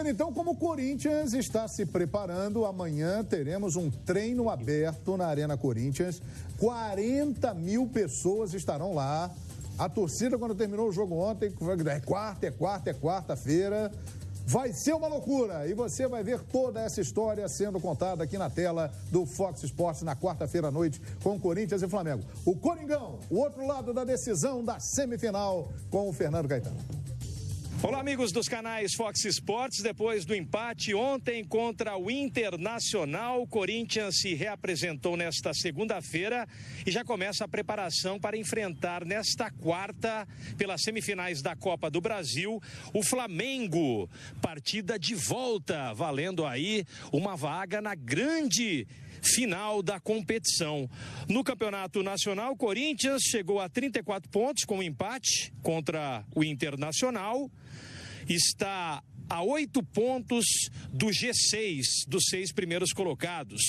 ver então como o Corinthians está se preparando. Amanhã teremos um treino aberto na Arena Corinthians. 40 mil pessoas estarão lá. A torcida, quando terminou o jogo ontem, é quarta-feira. Vai ser uma loucura e você vai ver toda essa história sendo contada aqui na tela do Fox Sports na quarta-feira à noite com Corinthians e Flamengo. O Coringão, o outro lado da decisão da semifinal com o Fernando Caetano. Olá, amigos dos canais Fox Sports. Depois do empate ontem contra o Internacional, o Corinthians se reapresentou nesta segunda-feira e já começa a preparação para enfrentar nesta quarta, pelas semifinais da Copa do Brasil, o Flamengo. Partida de volta, valendo aí uma vaga na grande final da competição. No Campeonato Nacional, o Corinthians chegou a 34 pontos com um empate contra o Internacional. Está a 8 pontos do G6, dos 6 primeiros colocados.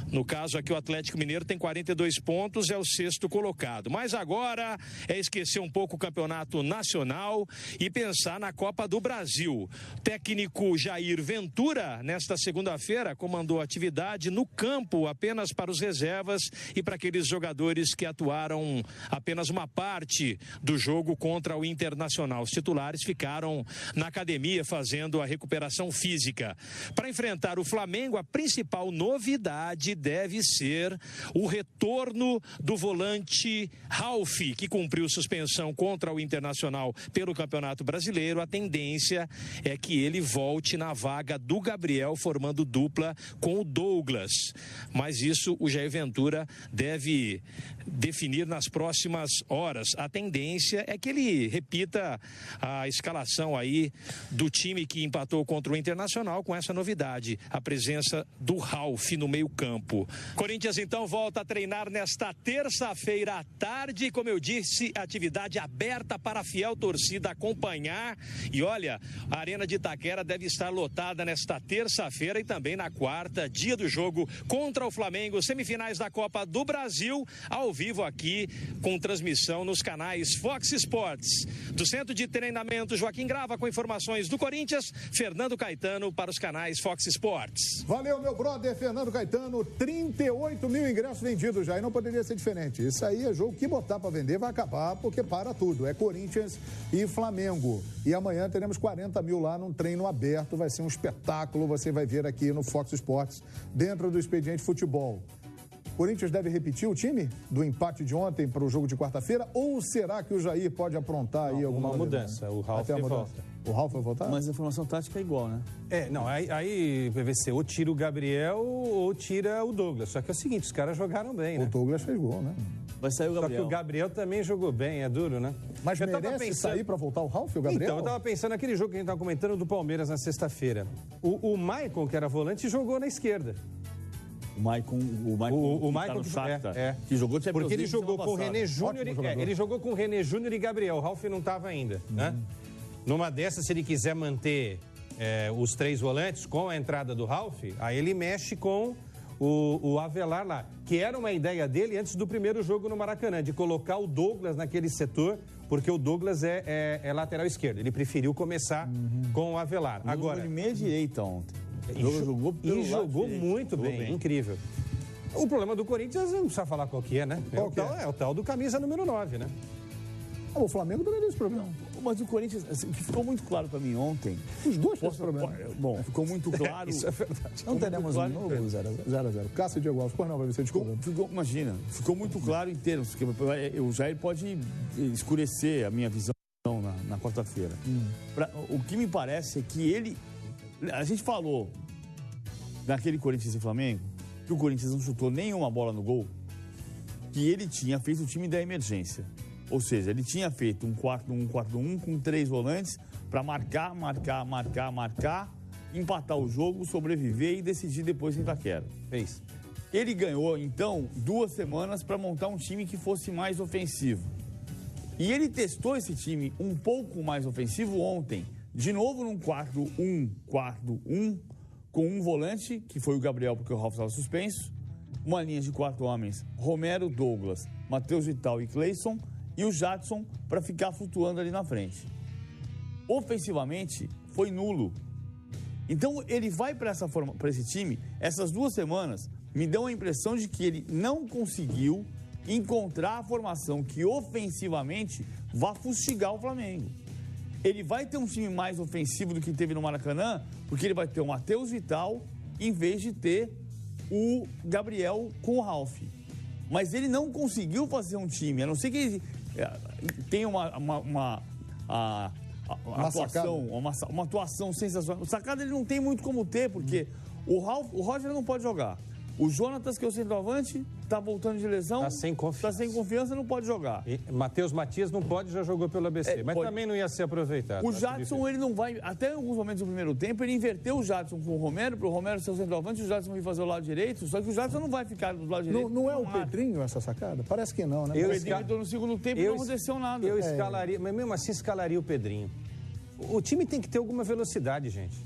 No caso aqui, o Atlético Mineiro tem 42 pontos, é o 6º colocado. Mas agora é esquecer um pouco o campeonato nacional e pensar na Copa do Brasil. O técnico Jair Ventura, nesta segunda-feira, comandou a atividade no campo apenas para os reservas e para aqueles jogadores que atuaram apenas uma parte do jogo contra o Internacional. Os titulares ficaram na academia fazendo a recuperação física. Para enfrentar o Flamengo, a principal novidade deve ser o retorno do volante Ralf, que cumpriu suspensão contra o Internacional pelo Campeonato Brasileiro. A tendência é que ele volte na vaga do Gabriel, formando dupla com o Douglas. Mas isso o Jair Ventura deve definir nas próximas horas. A tendência é que ele repita a escalação aí do time que empatou contra o Internacional, com essa novidade, a presença do Ralf no meio-campo. Corinthians então volta a treinar nesta terça-feira à tarde, como eu disse, atividade aberta para a fiel torcida acompanhar. E olha, a Arena de Itaquera deve estar lotada nesta terça-feira e também na quarta, dia do jogo contra o Flamengo, semifinais da Copa do Brasil, ao vivo aqui com transmissão nos canais Fox Sports. Do Centro de Treinamento Joaquim Grava, com informações do Corinthians, Fernando Caetano para os canais Fox Sports. Valeu, meu brother Fernando Caetano. 38 mil ingressos vendidos já, e não poderia ser diferente. Isso aí é jogo que botar para vender vai acabar, porque para tudo. É Corinthians e Flamengo. E amanhã teremos 40 mil lá num treino aberto. Vai ser um espetáculo, você vai ver aqui no Fox Sports, dentro do Expediente Futebol. Corinthians deve repetir o time do empate de ontem para o jogo de quarta-feira? Ou será que o Jair pode aprontar aí alguma mudança? O Ralf volta. O Ralf vai voltar? Mas a formação tática é igual, né? Aí PVC, ou tira o Gabriel ou tira o Douglas. Só que é o seguinte, os caras jogaram bem, né? O Douglas fez gol, né? Vai sair o Gabriel. Só que o Gabriel também jogou bem, é duro, né? Mas eu merece sair para voltar o Ralf, o Gabriel? Então, eu tava pensando naquele jogo que a gente tava comentando do Palmeiras na sexta-feira. O Maicon, que era volante, jogou na esquerda. O Maicon que jogou Champions League, porque ele jogou com o René Júnior, ele jogou com o René Júnior e Gabriel. O Ralf não estava ainda, né? Numa dessas, se ele quiser manter os 3 volantes com a entrada do Ralf, aí ele mexe com o Avelar lá, que era uma ideia dele antes do primeiro jogo no Maracanã, de colocar o Douglas naquele setor, porque o Douglas é lateral esquerdo. Ele preferiu começar com o Avelar. Agora, ele meia direita ontem. Jogou muito bem, incrível. O problema do Corinthians, não precisa falar qual que é, né? É o tal do camisa número 9, né? O Flamengo também tem esse problema. Mas o Corinthians, assim, o que ficou muito claro para mim ontem... Os dois têm esse problema. Bom, ficou muito claro... Isso é verdade. Não teremos um novo 0-0. Cássio e Diego Alves. Pois não, vai ser desculpa. Imagina, ficou muito claro em termos, porque o Jair pode escurecer a minha visão na quarta-feira. O que me parece é que ele... A gente falou naquele Corinthians e Flamengo que o Corinthians não chutou nenhuma bola no gol, que ele tinha feito o time da emergência. Ou seja, ele tinha feito um 4-1 com 3 volantes para marcar, empatar o jogo, sobreviver e decidir depois em Itaquera. Fez. Ele ganhou, então, 2 semanas para montar um time que fosse mais ofensivo. E ele testou esse time um pouco mais ofensivo ontem. De novo num 4-1, com um volante, que foi o Gabriel, porque o Ralf estava suspenso, uma linha de 4 homens, Romero, Douglas, Matheus Vital e Cleison, e o Jadson para ficar flutuando ali na frente. Ofensivamente, foi nulo. Então, ele vai para esse time, essas 2 semanas, me dão a impressão de que ele não conseguiu encontrar a formação que ofensivamente vá fustigar o Flamengo. Ele vai ter um time mais ofensivo do que teve no Maracanã, porque ele vai ter o Matheus Vital, em vez de ter o Gabriel com o Ralf. Mas ele não conseguiu fazer um time, a não ser que ele tenha uma atuação sensacional. O sacada ele não tem muito como ter, porque o Roger não pode jogar. O Jonatas, que é o centroavante, tá voltando de lesão. Tá sem confiança, não pode jogar. Matheus Matias não pode, já jogou pelo ABC, mas pode. também não ia ser aproveitado. O Jadson, ele não vai... Até em alguns momentos do primeiro tempo, ele inverteu o Jadson com o Romero, para o Romero ser o centroavante, o Jadson vai fazer o lado direito, só que o Jadson não vai ficar do lado direito. Não é o Pedrinho essa sacada? Parece que não, né? O Pedrinho entrou no segundo tempo e não aconteceu nada. Eu escalaria, mas mesmo assim escalaria o Pedrinho. O time tem que ter alguma velocidade, gente.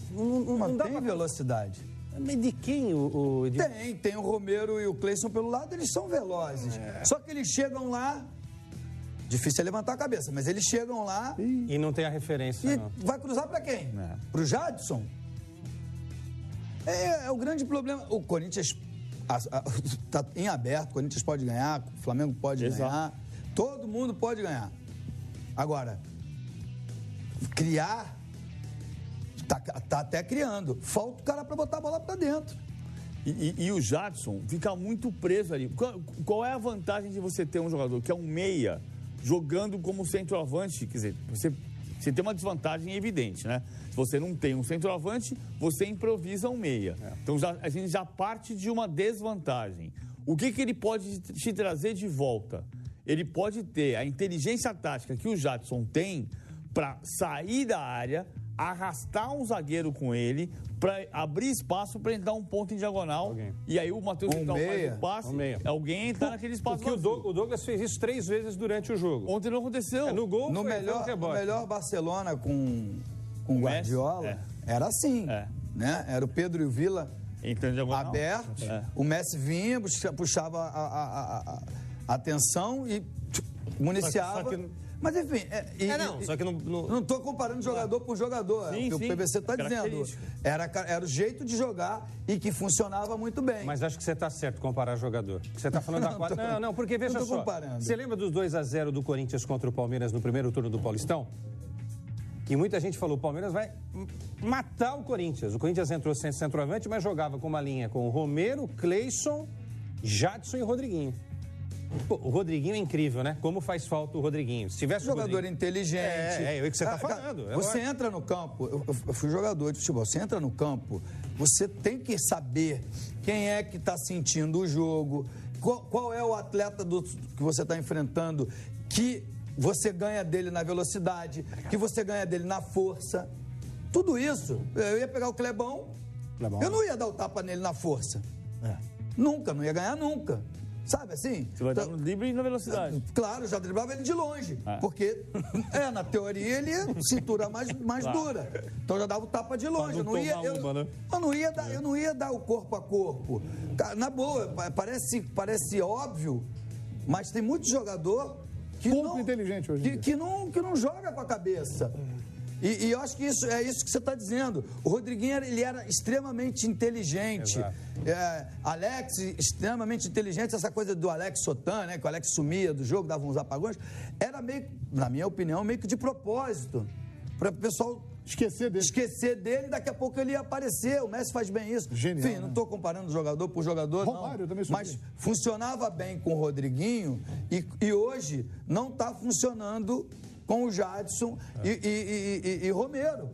Não dá pra velocidade. Mas de quem Tem o Romero e o Cleison pelo lado, eles são velozes. Só que eles chegam lá, difícil é levantar a cabeça, mas eles chegam lá... E não tem a referência, e não. vai cruzar pra quem? Pro Jadson? É o grande problema. O Corinthians tá em aberto, o Corinthians pode ganhar, o Flamengo pode ganhar, todo mundo pode ganhar. Agora, criar... Tá até criando. Falta o cara para botar a bola para dentro. E o Jadson fica muito preso ali. Qual é a vantagem de você ter um jogador que é um meia jogando como centroavante? Quer dizer, você tem uma desvantagem evidente, né? Se você não tem um centroavante, você improvisa um meia. Então a gente já parte de uma desvantagem. O que ele pode te trazer de volta? Ele pode ter a inteligência tática que o Jadson tem para sair da área, arrastar um zagueiro com ele, para abrir espaço para ele dar um ponto em diagonal. E aí o Matheus Vital faz o passe, alguém entrar naquele espaço. Porque o Douglas fez isso 3 vezes durante o jogo. Ontem não aconteceu. No gol, no melhor Barcelona com o Guardiola, era assim. Né? Era o Pedro e o Vila abertos, o Messi vinha, puxava a atenção e municiava. Mas enfim, só que não estou comparando jogador por jogador, é o que o PVC está dizendo. Era o jeito de jogar e que funcionava muito bem. Mas acho que você está certo comparar jogador. Você está falando da 4. Não, porque veja só. Comparando. Você lembra dos 2-0 do Corinthians contra o Palmeiras no primeiro turno do Paulistão? Que muita gente falou, o Palmeiras vai matar o Corinthians. O Corinthians entrou sem centroavante, mas jogava com uma linha com o Romero, Cleison, Jadson e Rodriguinho. Pô, o Rodriguinho é incrível, né? Como faz falta o Rodriguinho. Se tivesse jogador inteligente. É o que você está falando. Você entra no campo, eu fui jogador de futebol, você entra no campo, você tem que saber quem é que está sentindo o jogo, qual é o atleta que você está enfrentando, que você ganha dele na velocidade, que você ganha dele na força. Tudo isso. Eu ia pegar o Clebão, eu não ia dar o tapa nele na força. Nunca, não ia ganhar nunca. Sabe assim? Você vai dar no drible e na velocidade. Claro, já driblava ele de longe. Porque, na teoria, ele ia cintura mais dura. Então já dava o tapa de longe. Eu não ia dar o corpo a corpo. Na boa, parece óbvio, mas tem muito jogador que inteligente hoje. Que não joga com a cabeça. E eu acho que é isso que você está dizendo. O Rodriguinho ele era extremamente inteligente. Alex, extremamente inteligente. Essa coisa do Alex Sotan, né? Que o Alex sumia do jogo, dava uns apagões. Era meio, na minha opinião, meio que de propósito. Para o pessoal esquecer dele, daqui a pouco ele ia aparecer. O Messi faz bem isso. Genial, enfim, não estou comparando jogador por jogador, Romário, não. Também mas funcionava bem com o Rodriguinho e hoje não está funcionando com o Jadson e Romero.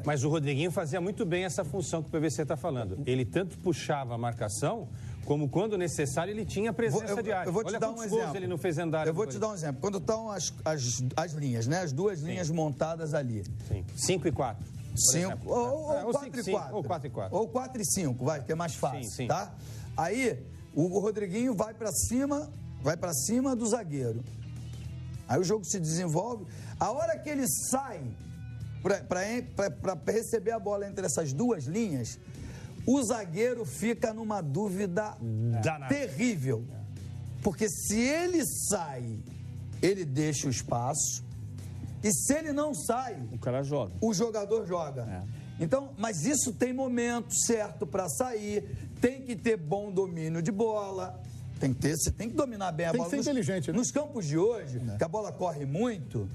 Mas o Rodriguinho fazia muito bem essa função que o PVC está falando. Ele tanto puxava a marcação, como quando necessário ele tinha presença de área. Eu vou te dar um exemplo. Ele não fez andar. Eu vou te dar um exemplo. Quando estão as linhas, né? As duas linhas montadas ali. Sim. 5 e 4. 5 ou 4 e 4. Ou 4 e 4. Ou 4 e 5, vai, que é mais fácil, sim. tá? Aí, o Rodriguinho vai para cima do zagueiro. Aí o jogo se desenvolve. A hora que ele sai para receber a bola entre essas duas linhas, o zagueiro fica numa dúvida terrível. Porque se ele sai, ele deixa o espaço. E se ele não sai, o cara joga. O jogador joga. Então, mas isso tem momento certo para sair, tem que ter bom domínio de bola, você tem que dominar bem a bola. Tem que ser inteligente, né? Nos campos de hoje, que a bola corre muito,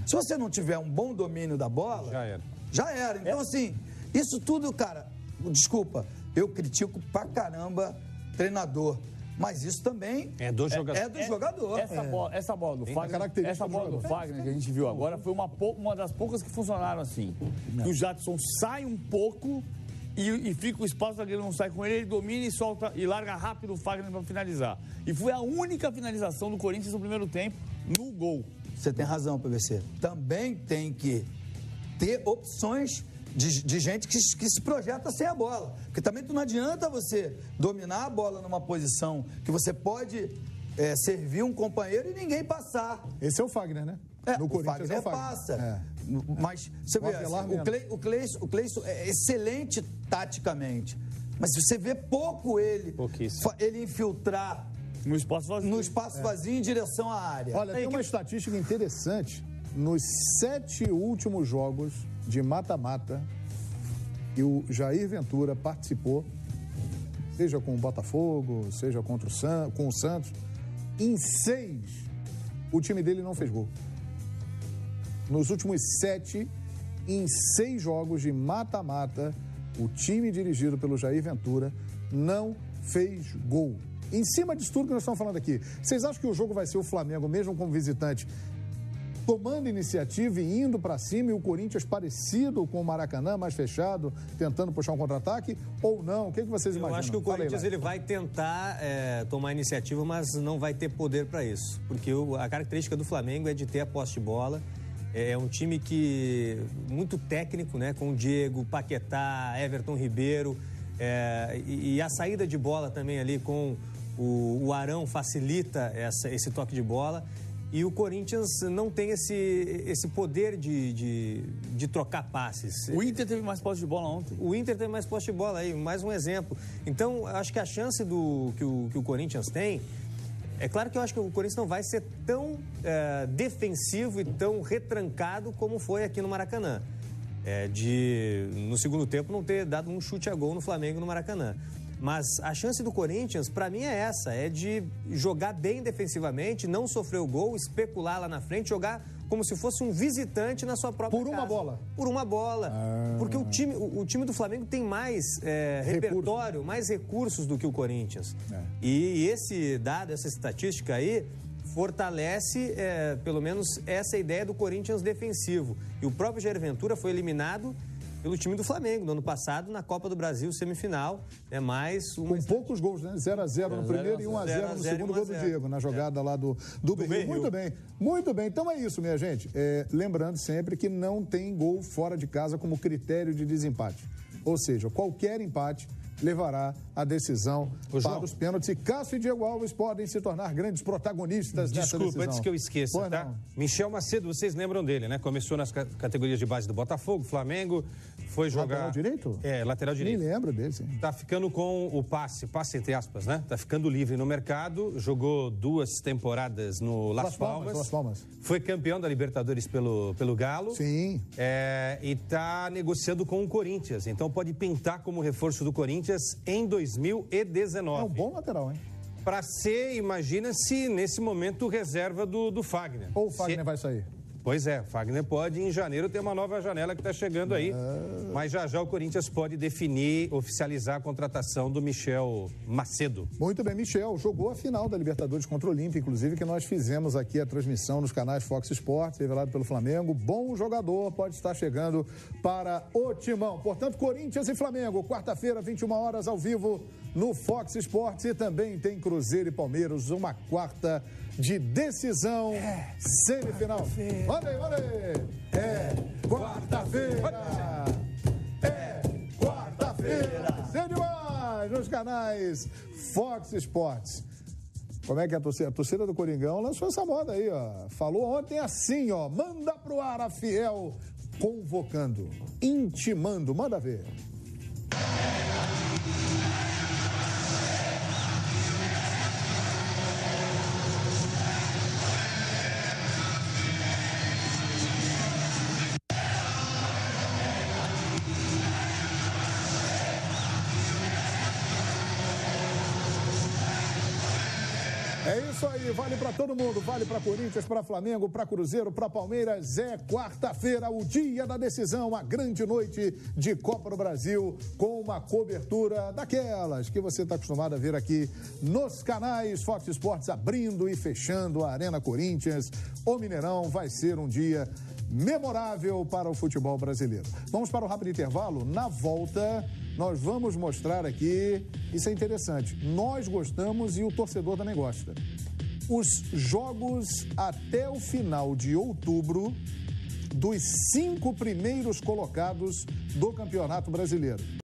se você não tiver um bom domínio da bola, já era. Então, assim, isso tudo, cara, desculpa, eu critico pra caramba treinador. Mas isso também é do jogador. É do jogador. Essa bola do Fagner, que a gente viu agora foi uma das poucas que funcionaram assim. Que o Jadson sai um pouco e fica o espaço, ele não sai com ele domina e solta e larga rápido o Fagner para finalizar. E foi a única finalização do Corinthians no primeiro tempo no gol. Você tem razão, PVC. Também tem que ter opções de gente que se projeta sem a bola. Porque também não adianta você dominar a bola numa posição que você pode servir um companheiro e ninguém passar. Esse é o Fagner, né? No Corinthians é o Fagner. Passa. Mas você vê, o Cleison é excelente taticamente. Mas você vê pouco ele infiltrar no espaço vazio em direção à área. Olha, tem uma estatística interessante. Nos 7 últimos jogos de mata-mata, e o Jair Ventura participou, seja com o Botafogo, seja com o Santos, em 6, o time dele não fez gol. Nos últimos 7, em 6 jogos de mata-mata, o time dirigido pelo Jair Ventura não fez gol. Em cima disso tudo que nós estamos falando aqui, vocês acham que o jogo vai ser o Flamengo, mesmo como visitante, tomando iniciativa e indo para cima, e o Corinthians parecido com o Maracanã, mais fechado, tentando puxar um contra-ataque, ou não? O que vocês imaginam? Eu acho que o Corinthians ele vai tentar tomar iniciativa, mas não vai ter poder para isso. Porque a característica do Flamengo é de ter a posse de bola. É um time que muito técnico, né? Com o Diego, Paquetá, Everton Ribeiro. E a saída de bola também ali com o Arão facilita esse toque de bola. E o Corinthians não tem esse poder de trocar passes. O Inter teve mais posse de bola ontem. O Inter teve mais posse de bola aí, mais um exemplo. Então, acho que a chance que o Corinthians tem... É claro que eu acho que o Corinthians não vai ser tão defensivo e tão retrancado como foi aqui no Maracanã. No segundo tempo, não ter dado um chute a gol no Flamengo no Maracanã. Mas a chance do Corinthians, para mim, é essa. É de jogar bem defensivamente, não sofrer o gol, especular lá na frente, jogar como se fosse um visitante na sua própria casa. Por uma bola. Porque o time do Flamengo tem mais repertório, mais recursos do que o Corinthians. E essa estatística aí, fortalece, pelo menos, essa ideia do Corinthians defensivo. E o próprio Jair Ventura foi eliminado pelo time do Flamengo, no ano passado, na Copa do Brasil, semifinal. Com poucos gols, né? 0-0 no primeiro e 1-0 no segundo gol do Diego, na jogada lá do Berril. Muito bem, muito bem. Então é isso, minha gente. Lembrando sempre que não tem gol fora de casa como critério de desempate. Ou seja, qualquer empate levará a decisão para os pênaltis. E Cássio e Diego Alves podem se tornar grandes protagonistas dessa decisão. Desculpa, antes que eu esqueça, tá? Michel Macedo, vocês lembram dele, né? Começou nas categorias de base do Botafogo, Flamengo, foi jogar... Lateral direito? Lateral direito. Nem lembro dele, sim. Tá ficando com o passe entre aspas, né? Tá ficando livre no mercado, jogou 2 temporadas no Las Palmas. Foi campeão da Libertadores pelo Galo. Sim. E tá negociando com o Corinthians, então pode pintar como reforço do Corinthians em 2019. É um bom lateral, hein? Para ser, imagina-se, nesse momento, reserva do Fagner. Ou o Fagner vai sair? Pois é, Fagner pode em janeiro ter uma nova janela que está chegando aí. Mas já o Corinthians pode definir, oficializar a contratação do Michel Macedo. Muito bem, Michel jogou a final da Libertadores contra o Olímpia, inclusive que nós fizemos aqui a transmissão nos canais Fox Sports, revelado pelo Flamengo. Bom jogador, pode estar chegando para o timão. Portanto, Corinthians e Flamengo, quarta-feira, 21 horas, ao vivo no Fox Sports. E também tem Cruzeiro e Palmeiras, uma quarta de decisão semifinal. Manda aí. Quarta-feira. Quarta-feira. Sei demais nos canais Fox Sports. Como é que é a torcida? A torcida do Coringão lançou essa moda aí, ó. Falou ontem assim, ó. Manda pro ar a Fiel, convocando, intimando. Manda ver. É isso aí, vale para todo mundo, vale para Corinthians, para Flamengo, para Cruzeiro, para Palmeiras. É quarta-feira, o dia da decisão, a grande noite de Copa do Brasil, com uma cobertura daquelas que você está acostumado a ver aqui nos canais Fox Sports, abrindo e fechando a Arena Corinthians. O Mineirão vai ser um dia memorável para o futebol brasileiro. Vamos para o rápido intervalo. Na volta, nós vamos mostrar aqui, isso é interessante, nós gostamos e o torcedor também gosta. Os jogos até o final de outubro dos 5 primeiros colocados do Campeonato Brasileiro.